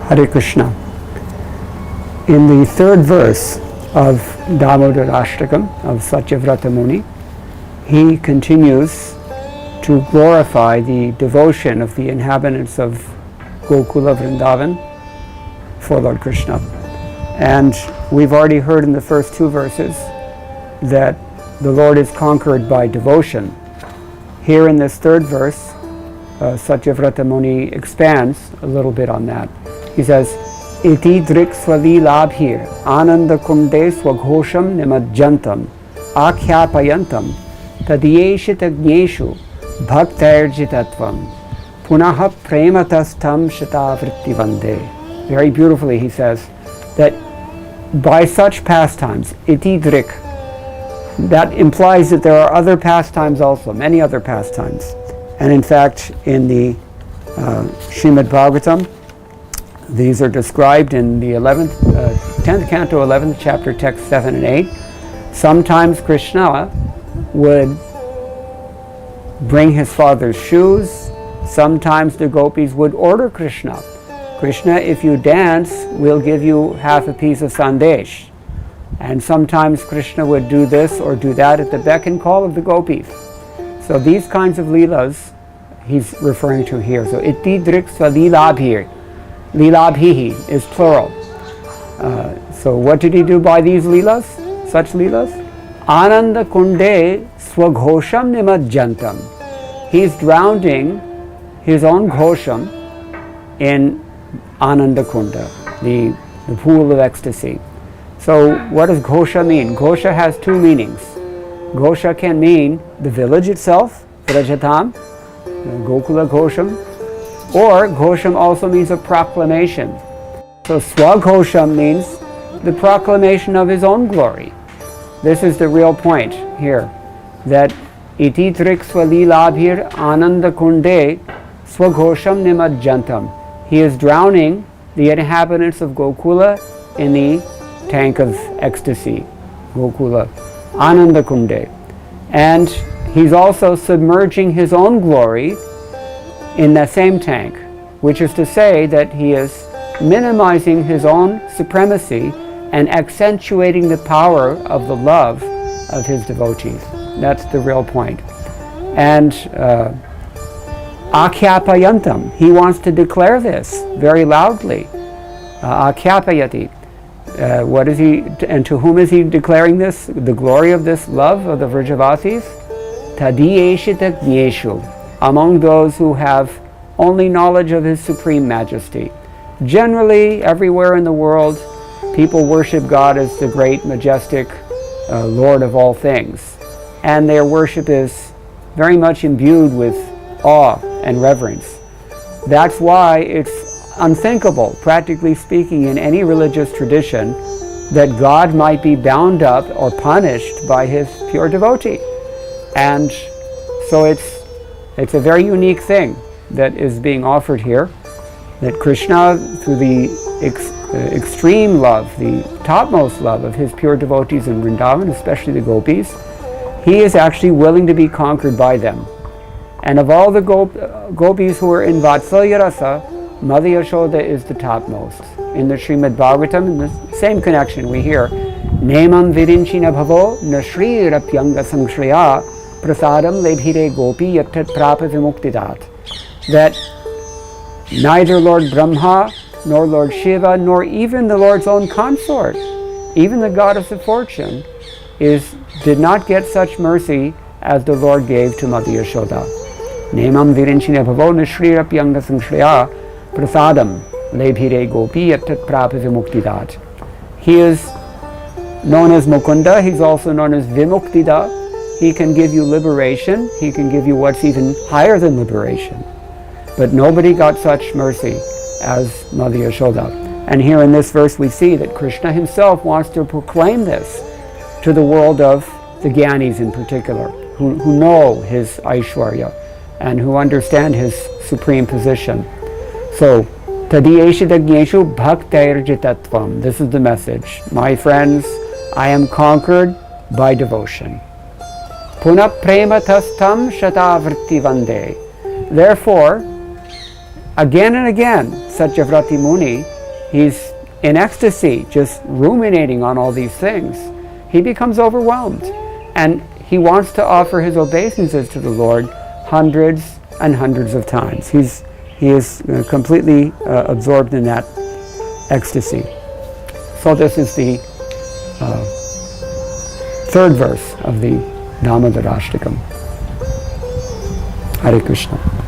Hare Krishna. In the third verse of Damodarastakam of Satyavrata Muni, he continues to glorify the devotion of the inhabitants of Gokula Vrindavan for Lord Krishna. And we've already heard in the first two verses that the Lord is conquered by devotion. Here in this third verse, Satyavrata Muni expands a little bit on that. He says, itīdṛk sva-līlābhir ānanda-kuṇḍe sva-ghoṣaṁ nimajjantam ākhyāpayantam tadīyeṣita-jñeṣu bhaktair jitatvaṁ punaḥ prematas śatāvṛtti vande. Very beautifully he says that by such pastimes, itīdṛk, that implies that there are other pastimes also, many other pastimes. And in fact, in the Srimad-Bhagavatam, these are described in the 10th canto, 11th chapter, text 7 and 8. Sometimes Krishna would bring his father's shoes. Sometimes the gopis would order Krishna, Krishna, if you dance, we'll give you half a piece of sandesh. And sometimes Krishna would do this or do that at the beck and call of the gopis. So these kinds of leelas he's referring to here. So itīdṛk sva-līlābhir. Līlābhihi is plural. So what did he do by these leelas? Such leelas? ānanda-kuṇḍe sva-ghoṣaṁ nimajjantam. He's drowning his own ghoṣaṁ in ānanda-kuṇḍe, the pool of ecstasy. So what does ghosha mean? Ghosha has two meanings. Ghosha can mean the village itself, Vrajatam, Gokula Ghoṣaṁ, or Ghoṣaṁ also means a proclamation. So sva-ghoṣaṁ means the proclamation of his own glory. This is the real point here, that itīdṛk sva-līlābhir ānanda-kuṇḍe sva-ghoṣaṁ nimajjantam. He is drowning the inhabitants of Gokula in the tank of ecstasy, Gokula, ānanda-kuṇḍe. And he's also submerging his own glory in that same tank, which is to say that he is minimizing his own supremacy and accentuating the power of the love of his devotees. That's the real point. And ākhyāpayantam, he wants to declare this very loudly. Ākhyāpayati. What is he, and to whom is he declaring this? The glory of this love of the Vrajavasis? tadīyeṣita-jñeṣu, among those who have only knowledge of his supreme majesty. Generally, everywhere in the world, people worship God as the great, majestic Lord of all things. And their worship is very much imbued with awe and reverence. That's why it's unthinkable, practically speaking, in any religious tradition, that God might be bound up or punished by his pure devotee. And so it's a very unique thing that is being offered here, that Krishna, through the extreme love, the topmost love of his pure devotees in Vrindavan, especially the gopis, he is actually willing to be conquered by them. And of all the gopis who are in Vatsalya Rasa, Mother Yashoda is the topmost. In the Srimad-Bhagavatam, in the same connection, we hear, Nemam virinchina bhavo nashrirapyanga samshraya prasadam lebhire gopi yattat prapa vimuktidat. That neither Lord Brahma, nor Lord Shiva, nor even the Lord's own consort, even the goddess of fortune, did not get such mercy as the Lord gave to Mother Yashoda. Nemam virinchina bhavo nashrirapyanga samshraya prasadam lebhire gopi yattat prapa vimuktidat. He is known as Mukunda, he's also known as Vimuktida. He can give you liberation, he can give you what's even higher than liberation. But nobody got such mercy as Mother Yashoda. And here in this verse we see that Krishna himself wants to proclaim this to the world of the Gyanis in particular, who know his Aishwarya and who understand his supreme position. So, tadīyeṣita-jñeṣu bhaktair jitatvaṁ. This is the message. My friends, I am conquered by devotion. Punaḥ prematas śatāvṛtti vande. Therefore, again and again, Satyavrata Muni he's in ecstasy, just ruminating on all these things, he becomes overwhelmed. And he wants to offer his obeisances to the Lord hundreds and hundreds of times. He is completely absorbed in that ecstasy. So this is the third verse of the Damodarastakam. Hare Krishna.